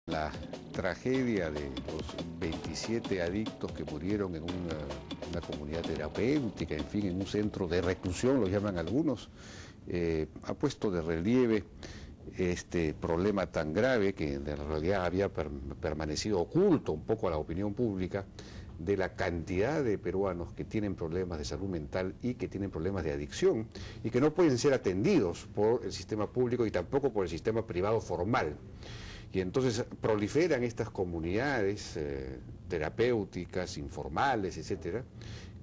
La tragedia de los 27 adictos que murieron en una comunidad terapéutica, en fin, en un centro de reclusión, lo llaman algunos, ha puesto de relieve este problema tan grave que en realidad había permanecido oculto un poco a la opinión pública, de la cantidad de peruanos que tienen problemas de salud mental y que tienen problemas de adicción y que no pueden ser atendidos por el sistema público y tampoco por el sistema privado formal. Y entonces proliferan estas comunidades terapéuticas, informales, etcétera,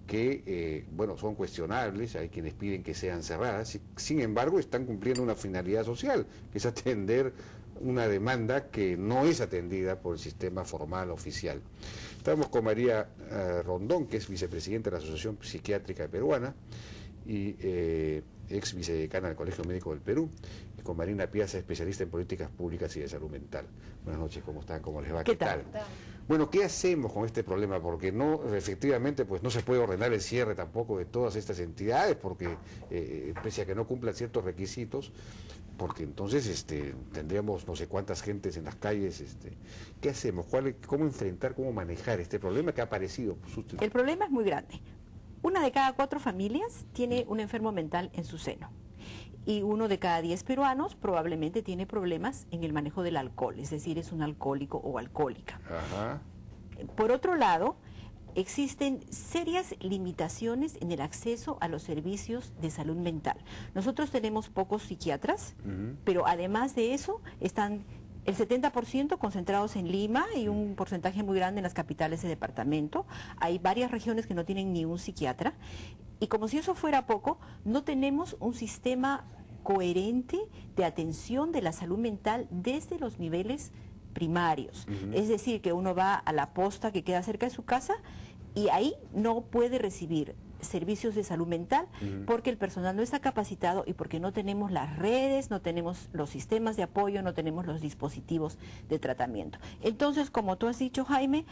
que, bueno, son cuestionables, hay quienes piden que sean cerradas, sin embargo están cumpliendo una finalidad social, que es atender una demanda que no es atendida por el sistema formal oficial. Estamos con María Rondón, que es vicepresidenta de la Asociación Psiquiátrica Peruana y ex vicedecana del Colegio Médico del Perú, y con Marina Piazza, especialista en políticas públicas y de salud mental. Buenas noches, ¿cómo están? ¿Cómo les va? ¿Qué tal? Bueno, ¿qué hacemos con este problema? Porque no, efectivamente, pues no se puede ordenar el cierre tampoco de todas estas entidades, porque pese a que no cumplan ciertos requisitos, porque entonces tendríamos no sé cuántas gentes en las calles. ¿Qué hacemos? ¿Cómo enfrentar, cómo manejar este problema que ha aparecido? El problema es muy grande. 1 de cada 4 familias tiene un enfermo mental en su seno. Y 1 de cada 10 peruanos probablemente tiene problemas en el manejo del alcohol, es decir, es un alcohólico o alcohólica. Ajá. Por otro lado, existen serias limitaciones en el acceso a los servicios de salud mental. Nosotros tenemos pocos psiquiatras, pero además de eso están el 70% concentrados en Lima y un porcentaje muy grande en las capitales de departamento. Hay varias regiones que no tienen ni un psiquiatra. Y como si eso fuera poco, no tenemos un sistema coherente de atención de la salud mental desde los niveles primarios. Es decir, que uno va a la posta que queda cerca de su casa y ahí no puede recibir servicios de salud mental porque el personal no está capacitado y porque no tenemos las redes, no tenemos los sistemas de apoyo, no tenemos los dispositivos de tratamiento. Entonces, como tú has dicho, Jaime,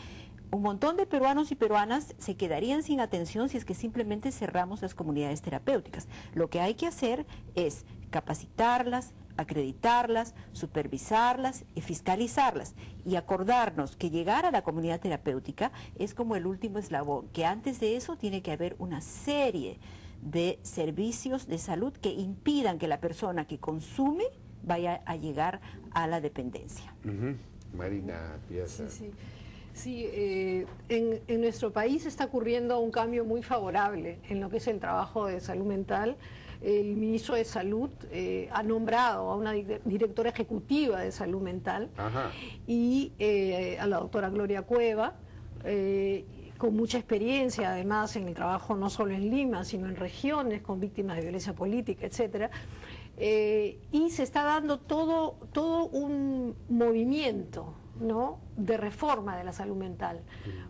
un montón de peruanos y peruanas se quedarían sin atención si es que simplemente cerramos las comunidades terapéuticas. Lo que hay que hacer es capacitarlas, acreditarlas, supervisarlas y fiscalizarlas y acordarnos que llegar a la comunidad terapéutica es como el último eslabón, que antes de eso tiene que haber una serie de servicios de salud que impidan que la persona que consume vaya a llegar a la dependencia. Marina Piazza. Sí, en nuestro país está ocurriendo un cambio muy favorable en lo que es el trabajo de salud mental. El ministro de Salud ha nombrado a una directora ejecutiva de salud mental. Ajá. Y a la doctora Gloria Cueva, con mucha experiencia además en el trabajo no solo en Lima, sino en regiones con víctimas de violencia política, etcétera. Y se está dando todo un movimiento, ¿no?, de reforma de la salud mental,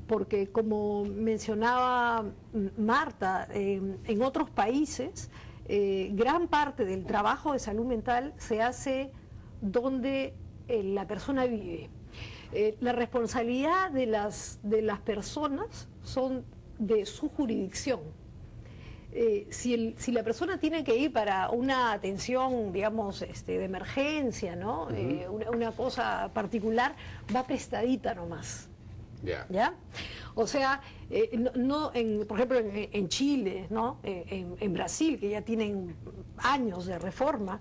porque como mencionaba Marta, en otros países gran parte del trabajo de salud mental se hace donde la persona vive. La responsabilidad de las personas son de su jurisdicción. Si la persona tiene que ir para una atención, digamos, de emergencia, ¿no? Una cosa particular, va prestadita nomás. ¿Ya? O sea, por ejemplo, en Chile, ¿no? En Brasil, que ya tienen años de reforma,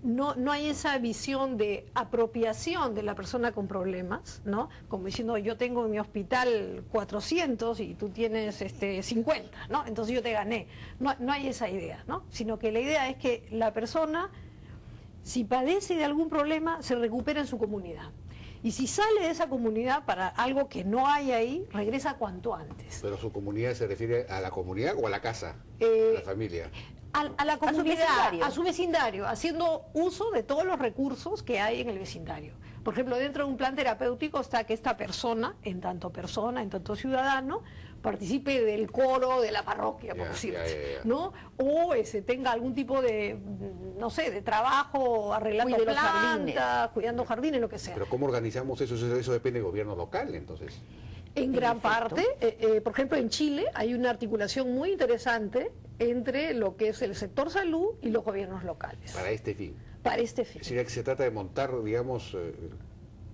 no hay esa visión de apropiación de la persona con problemas, ¿no? Como diciendo, yo tengo en mi hospital 400 y tú tienes 50, ¿no? Entonces yo te gané. No hay esa idea, ¿no? Sino que la idea es que la persona, si padece de algún problema, se recupera en su comunidad. Y si sale de esa comunidad para algo que no hay ahí, regresa cuanto antes. ¿Pero su comunidad se refiere a la comunidad o a la casa, a la familia? A la comunidad, a su vecindario, haciendo uso de todos los recursos que hay en el vecindario. Por ejemplo, dentro de un plan terapéutico está que esta persona, en tanto ciudadano, participe del coro de la parroquia, por decirlo así, ¿no? O tenga algún tipo de, no sé, de trabajo arreglando plantas, cuidando jardines, lo que sea. Pero ¿cómo organizamos eso? Eso depende del gobierno local, entonces. En gran parte, por ejemplo, en Chile hay una articulación muy interesante entre lo que es el sector salud y los gobiernos locales. Para este fin. Para este fin. Es decir, que se trata de montar, digamos,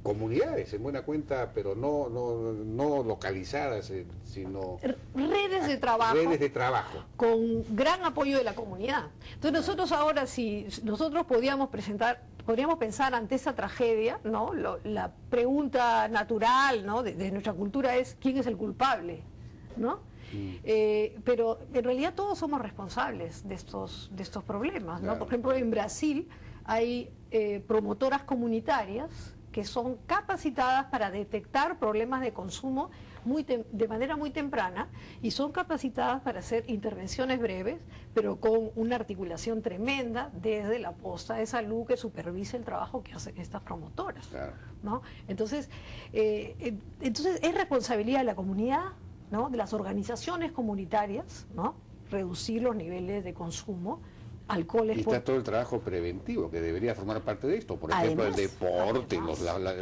comunidades en buena cuenta, pero no localizadas, sino redes de trabajo. Redes de trabajo. Con gran apoyo de la comunidad. Entonces nosotros ahora, si nosotros podríamos pensar ante esa tragedia, ¿no? La pregunta natural, ¿no? de nuestra cultura es ¿quién es el culpable? ¿No? Pero en realidad todos somos responsables de estos problemas, ¿no? Claro. Por ejemplo, en Brasil hay promotoras comunitarias que son capacitadas para detectar problemas de consumo de manera muy temprana y son capacitadas para hacer intervenciones breves, pero con una articulación tremenda desde la posta de salud que supervisa el trabajo que hacen estas promotoras. Claro. ¿No? Entonces es responsabilidad de la comunidad, ¿no? De las organizaciones comunitarias, ¿no? Reducir los niveles de consumo. Alcoholes. Y está todo el trabajo preventivo que debería formar parte de esto, por ejemplo el deporte,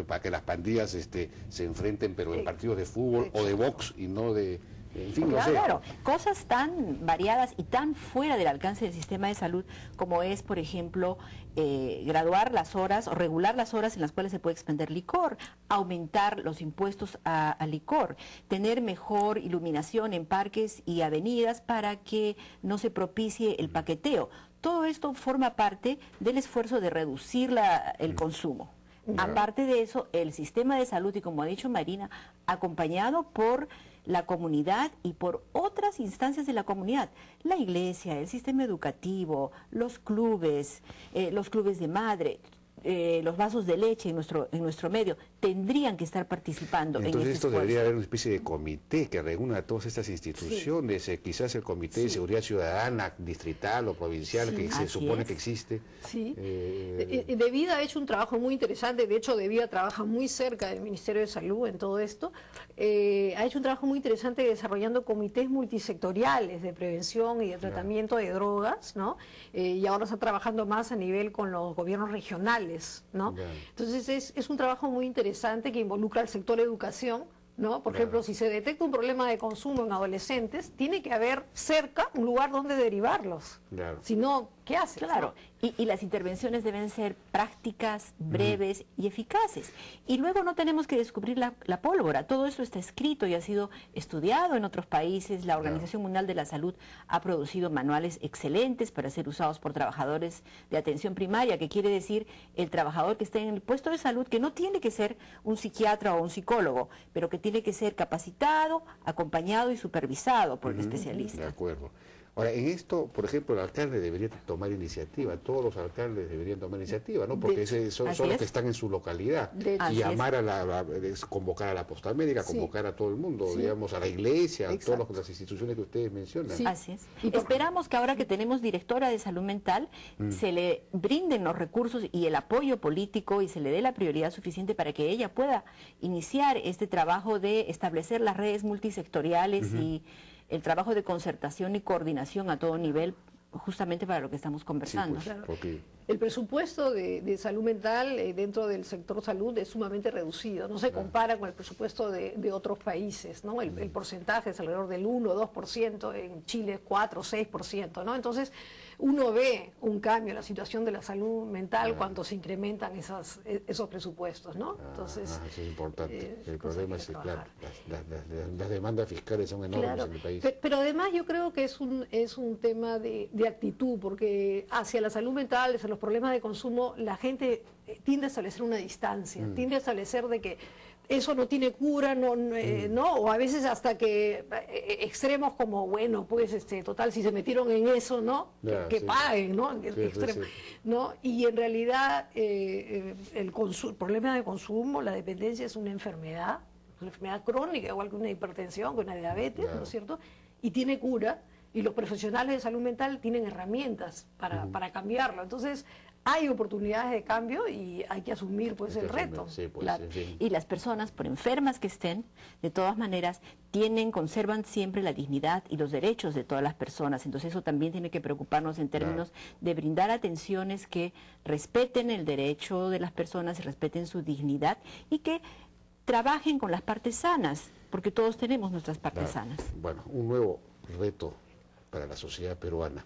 para que las pandillas se enfrenten, pero en partidos de fútbol o de box y no de... En fin, claro, no sé. Claro, cosas tan variadas y tan fuera del alcance del sistema de salud como es, por ejemplo, graduar las horas o regular las horas en las cuales se puede expender licor, aumentar los impuestos al licor, tener mejor iluminación en parques y avenidas para que no se propicie el paqueteo. Todo esto forma parte del esfuerzo de reducir el consumo. Aparte de eso, el sistema de salud, y como ha dicho Marina, acompañado por la comunidad y por otras instancias de la comunidad, la iglesia, el sistema educativo, los clubes de madre, los vasos de leche en nuestro medio, tendrían que estar participando. Entonces esto debería haber una especie de comité que reúna a todas estas instituciones, sí. Quizás el comité de seguridad ciudadana distrital o provincial, sí, que se supone que existe. Sí. De Vida ha hecho un trabajo muy interesante, de hecho De Vida trabaja muy cerca del Ministerio de Salud en todo esto, ha hecho un trabajo muy interesante desarrollando comités multisectoriales de prevención y de tratamiento de drogas, ¿no? Y ahora está trabajando más a nivel con los gobiernos regionales, ¿no? Entonces es un trabajo muy interesante que involucra al sector educación, ¿no? Por ejemplo, si se detecta un problema de consumo en adolescentes, tiene que haber cerca un lugar donde derivarlos. Si no, ¿qué haces? Claro, y las intervenciones deben ser prácticas, breves y eficaces. Y luego no tenemos que descubrir la pólvora. Todo eso está escrito y ha sido estudiado en otros países. La Organización Mundial de la Salud ha producido manuales excelentes para ser usados por trabajadores de atención primaria, que quiere decir el trabajador que está en el puesto de salud, que no tiene que ser un psiquiatra o un psicólogo, pero que tiene que ser capacitado, acompañado y supervisado por el especialista. De acuerdo. Ahora, en esto, por ejemplo, el alcalde debería tomar iniciativa, todos los alcaldes deberían tomar iniciativa, ¿no? Porque son los que están en su localidad. Y llamar convocar a la posta médica, convocar a todo el mundo, digamos, a la iglesia, a todas las instituciones que ustedes mencionan. Sí. Así es. Y esperamos que ahora que tenemos directora de salud mental, se le brinden los recursos y el apoyo político y se le dé la prioridad suficiente para que ella pueda iniciar este trabajo de establecer las redes multisectoriales y el trabajo de concertación y coordinación a todo nivel, justamente para lo que estamos conversando. Sí, pues, porque... El presupuesto de salud mental dentro del sector salud es sumamente reducido, no se compara con el presupuesto de otros países, ¿no? El porcentaje es alrededor del 1 o 2%, en Chile 4 o 6%, ¿no? Entonces uno ve un cambio en la situación de la salud mental cuando se incrementan esos presupuestos, ¿no? Entonces, eso es importante. El problema es que, claro, las demandas fiscales son enormes en el país. Pero además yo creo que es un tema de actitud, porque hacia la salud mental, hacia los problemas de consumo, la gente tiende a establecer una distancia, tiende a establecer de que eso no tiene cura, no, o a veces hasta que extremos como, bueno, pues total, si se metieron en eso, ¿no? Que paguen, ¿no? ¿No? Y en realidad el problema de consumo, la dependencia es una enfermedad crónica, igual que una hipertensión, que una diabetes, ¿no es cierto? Y tiene cura, y los profesionales de salud mental tienen herramientas para cambiarlo. Entonces, hay oportunidades de cambio y hay que asumir pues el reto. Sí, pues, Y las personas, por enfermas que estén, de todas maneras, conservan siempre la dignidad y los derechos de todas las personas. Entonces eso también tiene que preocuparnos en términos de brindar atenciones que respeten el derecho de las personas, respeten su dignidad y que trabajen con las partes sanas, porque todos tenemos nuestras partes sanas. Bueno, un nuevo reto para la sociedad peruana,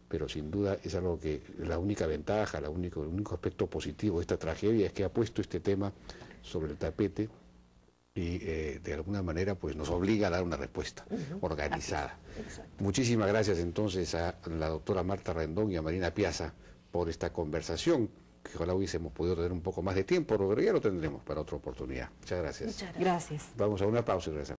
pero sin duda es algo que la única ventaja, el único aspecto positivo de esta tragedia es que ha puesto este tema sobre el tapete y de alguna manera pues nos obliga a dar una respuesta organizada. Muchísimas gracias entonces a la doctora Marta Rendón y a Marina Piazza por esta conversación, que ojalá hubiésemos podido tener un poco más de tiempo, pero ya lo tendremos para otra oportunidad. Muchas gracias. Gracias. Vamos a una pausa y regresamos.